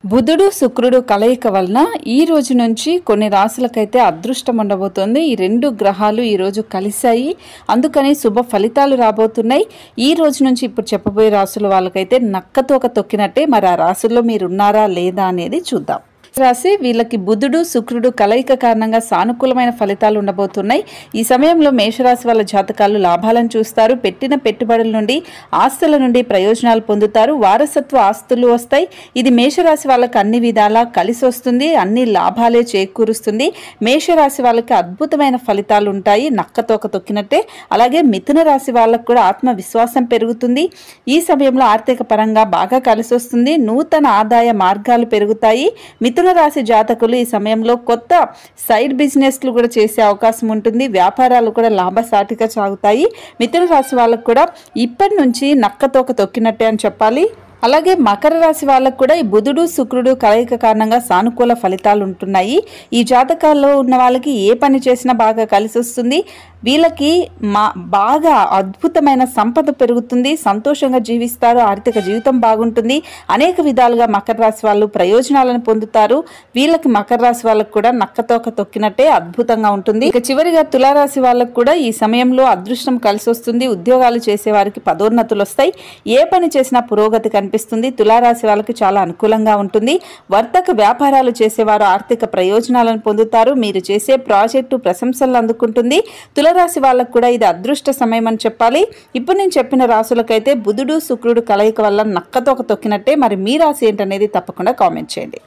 బుధుడు శుక్రుడు కలయిక వలన ఈ రోజు నుంచి కొన్ని రాశులకైతే అదృష్టం ఉండబోతోంది। ఈ రెండు గ్రహాలు ఈ రోజు కలిశాయి, అందుకని శుభ ఫలితాలు రాబోతున్నాయి। ఈ రోజు నుంచి ఇప్పుడు చెప్పబోయే రాశుల వాళ్ళకైతే నక్కతోక తొక్కినట్టే। మరి ఆ రాశుల్లో మీరు ఉన్నారా లేదా అనేది చూద్దాం। రాశి వీళ్ళకి బుధుడు శుక్రుడు కలయిక కారణంగా సానుకూలమైన ఫలితాలు ఉండబోతున్నాయి। ఈ సమయంలో మేషరాశి వాళ్ళ జాతకాలు లాభాలను చూస్తారు, పెట్టిన పెట్టుబడుల నుండి ఆస్తుల నుండి ప్రయోజనాలు పొందుతారు, వారసత్వ ఆస్తులు వస్తాయి। ఇది మేషరాశి వాళ్ళకి అన్ని విధాలా కలిసి వస్తుంది, అన్ని లాభాలే చేకూరుస్తుంది। మేషరాశి వాళ్ళకి అద్భుతమైన ఫలితాలు ఉంటాయి, నక్కతోక తొక్కినట్టే। అలాగే మిథున రాశి వాళ్ళకు కూడా ఆత్మవిశ్వాసం పెరుగుతుంది। ఈ సమయంలో ఆర్థిక పరంగా బాగా కలిసి వస్తుంది, నూతన ఆదాయ మార్గాలు పెరుగుతాయి। మిథున రాశి జాతకులు ఈ సమయంలో కొత్త సైడ్ బిజినెస్లు కూడా చేసే అవకాశం ఉంటుంది, వ్యాపారాలు కూడా లాభసాటిగా సాగుతాయి। మిథున రాశి వాళ్ళకు కూడా ఇప్పటి నుంచి నక్కతోక తొక్కినట్టే అని చెప్పాలి। అలాగే మకర రాశి వాళ్ళకు కూడా ఈ బుధుడు శుక్రుడు కలయిక కారణంగా సానుకూల ఫలితాలు ఉంటున్నాయి। ఈ జాతకాల్లో ఉన్న వాళ్ళకి ఏ పని చేసినా బాగా కలిసి వస్తుంది, వీళ్ళకి బాగా అద్భుతమైన సంపద పెరుగుతుంది, సంతోషంగా జీవిస్తారు, ఆర్థిక జీవితం బాగుంటుంది। అనేక విధాలుగా మకర రాశి వాళ్ళు ప్రయోజనాలను పొందుతారు। వీళ్ళకి మకర రాశి వాళ్ళకు కూడా నక్కతోక తొక్కినట్టే అద్భుతంగా ఉంటుంది। ఇక చివరిగా తులారాశి వాళ్ళకు కూడా ఈ సమయంలో అదృష్టం కలిసి వస్తుంది, ఉద్యోగాలు చేసే వారికి పదోన్నతులు వస్తాయి, ఏ పని చేసినా పురోగతి కనిపిస్తుంది। తులారాశి వాళ్ళకి చాలా అనుకూలంగా ఉంటుంది, వర్తక వ్యాపారాలు చేసేవారు ఆర్థిక ప్రయోజనాలను పొందుతారు, మీరు చేసే ప్రాజెక్టు ప్రశంసలు అందుకుంటుంది। తులారాశి వాళ్ళకు కూడా ఇది అదృష్ట సమయం అని చెప్పాలి। ఇప్పుడు నేను చెప్పిన రాశులకైతే బుధుడు శుక్రుడు కలయిక వల్ల నక్కతోక తొక్కినట్టే। మరి మీ రాశి ఏంటనేది తప్పకుండా కామెంట్ చేయండి।